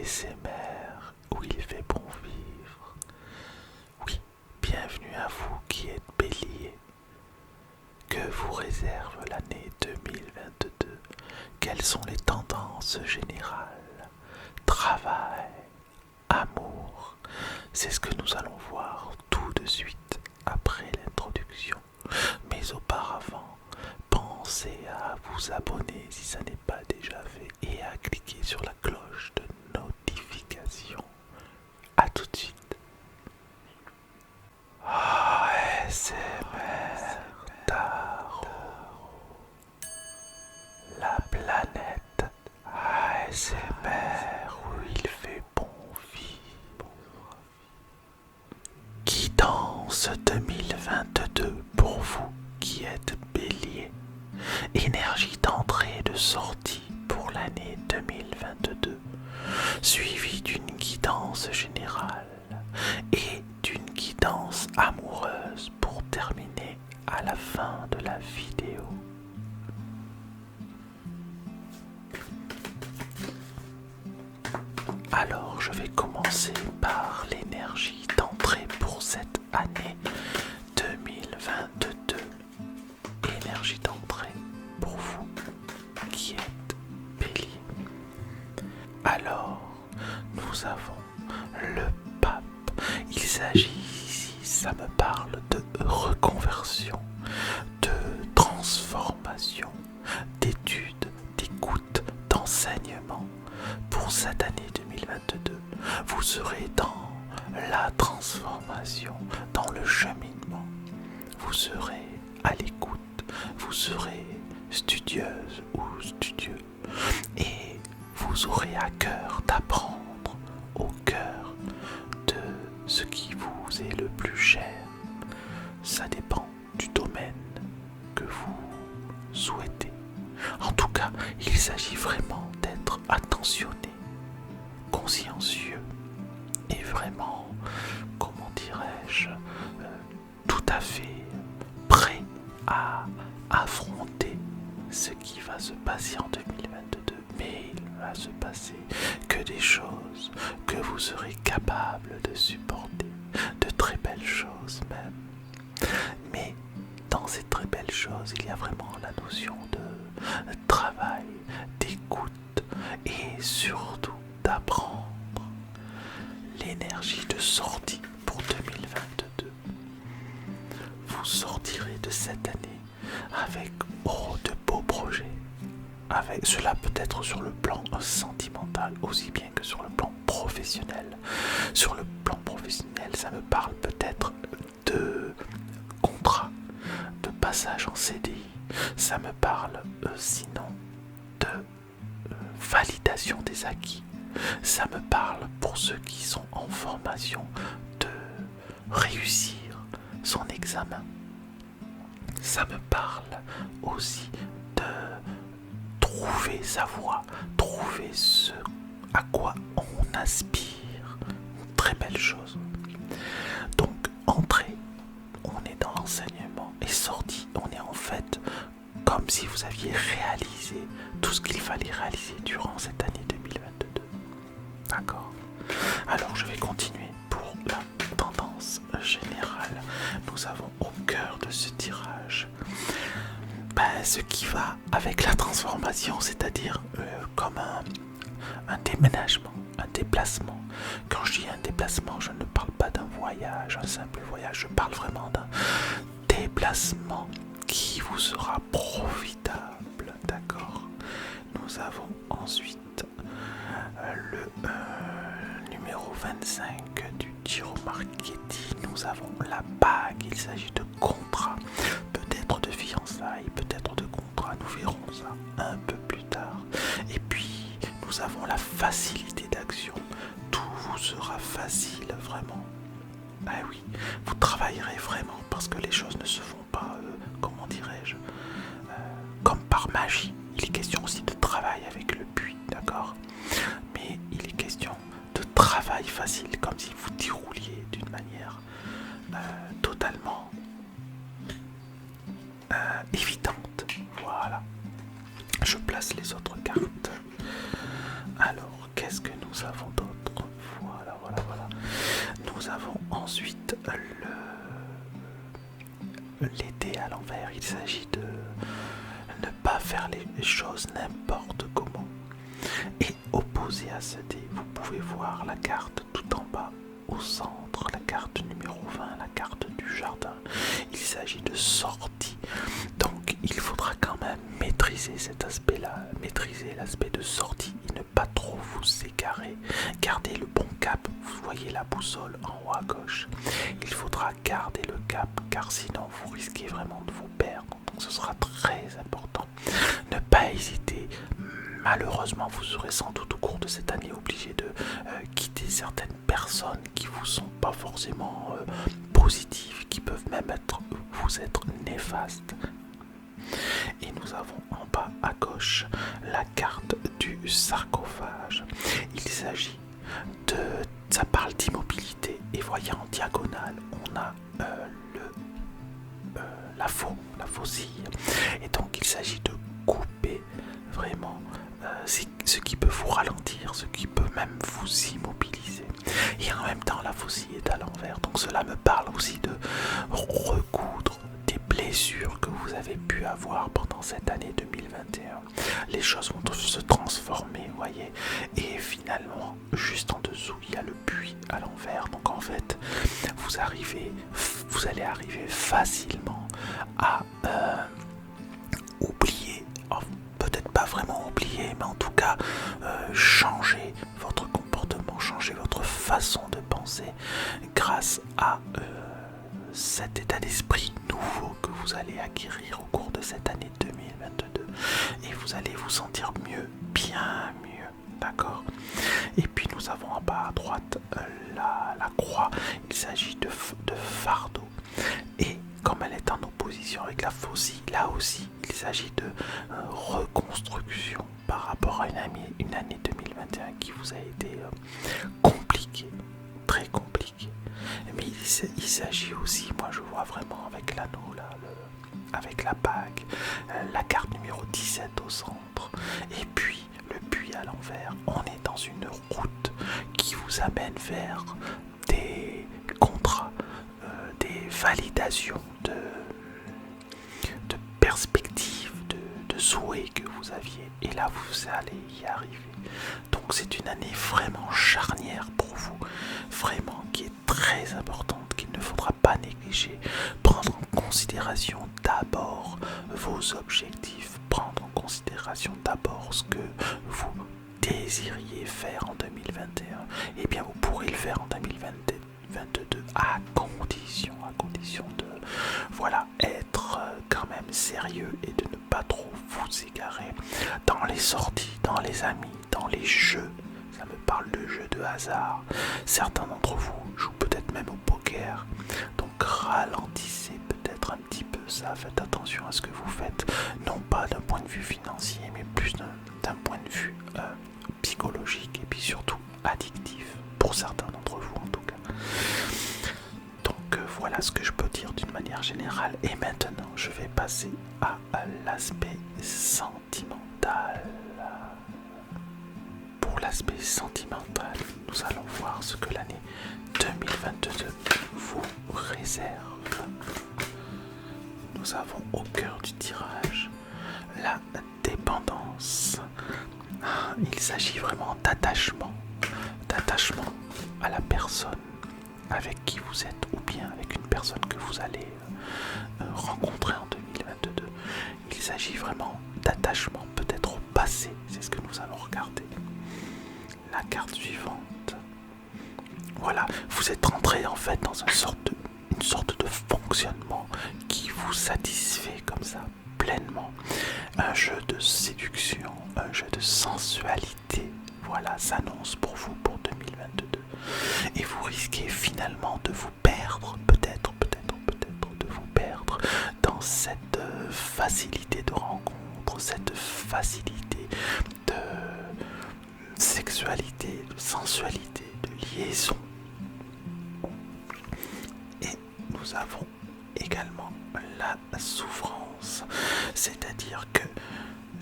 ASMR où il fait bon vivre. Oui, bienvenue à vous qui êtes bélier. Que vous réserve l'année 2022? Quelles sont les tendances générales? Travail, amour, c'est ce que nous allons voir tout de suite après l'introduction. Mais auparavant, pensez à vous abonner si ça n'est pas déjà fait et à cliquer sur la cloche de notification. A tout de suite. ASMR Tarot. La planète ASMR où il fait bon vivre. Guidance 2022 pour vous qui êtes bélier. Énergie d'entrée et de sortie pour l'année 2022, suivie d'une guidance générale et d'une guidance amoureuse pour terminer à la fin de la vidéo. Alors je vais commencer par l'énergie d'entrée pour cette année 2022. Énergie d'entrée pour vous qui êtes bélier. Alors, nous avons le pape. Il s'agit ici, ça me parle de reconversion, de transformation, d'études, d'écoute, d'enseignement. Pour cette année 2022, vous serez dans la transformation, dans le cheminement. Vous serez à l'écoute, vous serez studieuse ou studieux et vous aurez à cœur d'apprendre au cœur de ce qui vous est le plus cher. Ça dépend du domaine que vous souhaitez. En tout cas, il s'agit vraiment d'être attentionné, consciencieux et vraiment, comment dirais-je, tout à fait prêt à affronter ce qui va se passer en 2022. Mais il va se passer que des choses que vous serez capable de supporter, de très belles choses même. Mais dans ces très belles choses, il y a vraiment la notion de travail, d'écoute et surtout d'apprendre. L'énergie de sortie pour 2022. Vous sortirez de cette année avec de beaux projets. Avec cela peut être sur le plan sentimental aussi bien que sur le plan professionnel. Sur le plan professionnel, ça me parle peut-être de contrat, de passage en CDI. Ça me parle sinon de validation des acquis. Ça me parle pour ceux qui sont en formation de réussir son examen. Ça me parle aussi de trouver sa voie, trouver ce à quoi on aspire. Une très belle chose. Donc, entrée, on est dans l'enseignement et sortie, on est en fait comme si vous aviez réalisé tout ce qu'il fallait réaliser durant cette année 2022. D'accord. Alors, je vais continuer pour la tendance générale. Nous avons au cœur de ce tirage ce qui va avec la transformation, c'est-à-dire comme un déménagement, un déplacement. Quand je dis un déplacement, je ne parle pas d'un voyage, un simple voyage, je parle vraiment d'un déplacement qui vous sera profitable, d'accord. Nous avons ensuite le numéro 25 du Giro Marchetti. Nous avons la bague, il s'agit de contrat, peut-être de fiançailles, peut-être de contrat, nous verrons ça un peu plus tard. Et puis nous avons la facilité d'action, tout vous sera facile vraiment. Ah oui, vous travaillerez vraiment parce que les choses ne se font pas, comment dirais-je, comme par magie. Il est question aussi de travail avec le puits, d'accord? Mais il est question de travail facile, comme si vous dérouliez d'une manière totalement évidente. Voilà. Je place les autres cartes. Alors, qu'est-ce que nous nous avons d'autres? Voilà. Nous avons ensuite les dés à l'envers. Il s'agit de ne pas faire les choses n'importe comment. Et opposé à ce dé, vous pouvez voir la carte tout en bas, au centre, la carte numéro 20, la carte du jardin. Il s'agit de sortie. Donc il faudra quand même maîtriser cet aspect-là, maîtriser l'aspect de sortie et ne pas trop vous égarer. Gardez le bon cap, vous voyez la boussole en haut à gauche. Il faudra garder le cap car sinon vous risquez vraiment de vous perdre. Donc ce sera très important. Ne pas hésiter. Malheureusement, vous serez sans doute au cours de cette année obligé de quitter certaines personnes qui vous sont pas forcément positives, qui peuvent même vous être néfastes. Et nous avons en bas à gauche la carte du sarcophage. Il s'agit ça parle d'immobilité et voyez en diagonale, on a la faucille. Et donc il s'agit de couper vraiment ce qui peut vous ralentir, ce qui peut même vous immobiliser. Et en même temps, la faucille est à l'envers. Donc cela me parle aussi de recoudre des blessures que vous avez pu avoir pendant cette année 2021. Les choses vont se transformer, vous voyez. Et finalement, juste en dessous, il y a le puits à l'envers. Donc en fait, vous allez arriver facilement à oublier, peut-être pas vraiment oublier, mais en tout cas changer votre comportement, changer votre façon de penser grâce à cet état d'esprit nouveau que vous allez acquérir au cours de cette année 2022 et vous allez vous sentir mieux, bien mieux, d'accord. Et puis nous avons en bas à droite la croix. Il s'agit de fardeau et comme elle est en opposition avec la faucille, là aussi il s'agit de reconstruction par rapport à une année 2021 qui vous a été compliquée, très compliquée. Mais il s'agit aussi, moi je vois vraiment avec l'anneau là, avec la bague, la carte numéro 17 au centre, et puis le puits à l'envers. On est dans une route qui vous amène vers des contrats, des validations de perspectives, de souhaits que vous aviez. Et là, vous allez y arriver. Donc c'est une année vraiment charnière pour vous, vraiment qui est très importante, qu'il ne faudra pas négliger. Prendre en considération d'abord vos objectifs, prendre en considération d'abord ce que vous désiriez faire en 2021. Et bien vous pourrez le faire en 2022 à condition de être quand même sérieux et de ne pas trop vous égarer dans les sorties, dans les amis, dans les jeux. Ça me parle de jeux de hasard. Certains d'entre vous jouent peut-être même au poker. Donc ralentissez peut-être un petit peu ça. Faites attention à ce que vous faites. Non pas d'un point de vue financier, mais plus d'un point de vue psychologique et puis surtout addictif. Pour certains d'entre vous en tout cas. Donc voilà ce que je peux dire d'une manière générale. Et maintenant, je vais passer à l'aspect sentimental. Pour l'aspect sentimental, nous allons voir ce que l'année 2022 vous réserve. Nous avons au cœur du tirage la dépendance. Il s'agit vraiment d'attachement à la personne avec qui vous êtes ou bien avec une personne que vous allez rencontrer en 2022. Il s'agit vraiment d'attachement peut-être au passé, c'est ce que nous allons regarder. La carte suivante. Voilà, vous êtes rentré en fait dans une sorte de fonctionnement qui vous satisfait comme ça, pleinement. Un jeu de séduction, un jeu de sensualité, voilà, s'annonce pour vous pour 2022. Et vous risquez finalement de vous perdre, peut-être de vous perdre dans cette facilité de rencontre, cette facilité de sexualité, de sensualité, de liaison. Et nous avons également la souffrance, c'est-à-dire que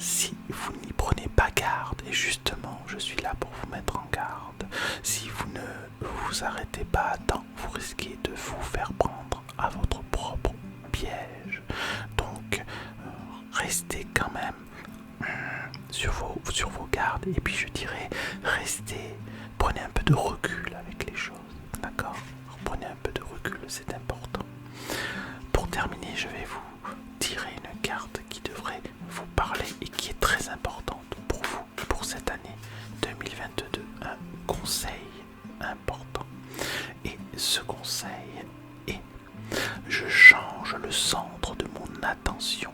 si vous n'y prenez pas garde, et justement je suis là pour vous mettre en garde, si vous ne vous arrêtez pas à temps, vous risquez de vous faire prendre à votre propre piège. Donc restez quand même sur vos gardes, et puis je dirais prenez un peu de recul avec les choses, d'accord? Prenez un peu de recul, c'est important. Pour terminer, je vais vous tirer une carte qui devrait vous parler et qui est très importante pour vous, pour cette année 2022. Un conseil important. Et ce conseil est: je change le centre de mon attention.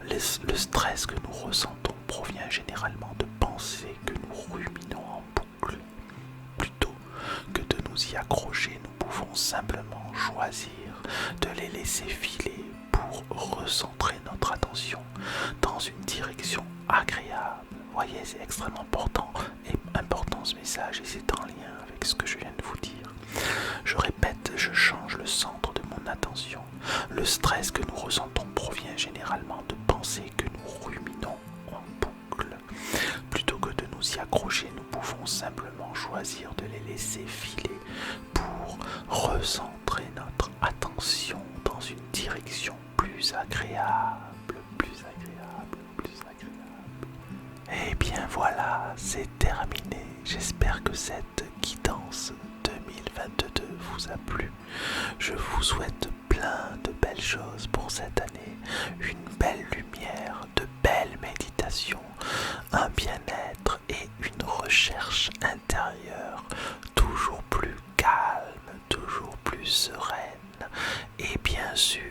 Le stress que nous ressentons provient généralement de pensées que nous ruminons en boucle. Plutôt que de nous y accrocher, nous pouvons simplement choisir de les laisser filer pour recentrer notre attention dans une direction agréable. Vous voyez, c'est extrêmement important ce message, et c'est en lien avec ce que je viens de vous dire. Je répète, je change le centre de mon attention. Le stress que nous ressentons provient généralement de pensées que nous ruminons en boucle. Plutôt que de nous y accrocher, nous pouvons simplement choisir de les laisser filer pour recentrer notre attention dans une direction plus agréable. Et bien voilà, c'est terminé. J'espère que cette guidance 2022 vous a plu. Je vous souhaite plein de belles choses pour cette année. Une belle lumière, de belles méditations, un bien-être et une recherche intérieure toujours plus calme, toujours plus sereine. Et bien sûr,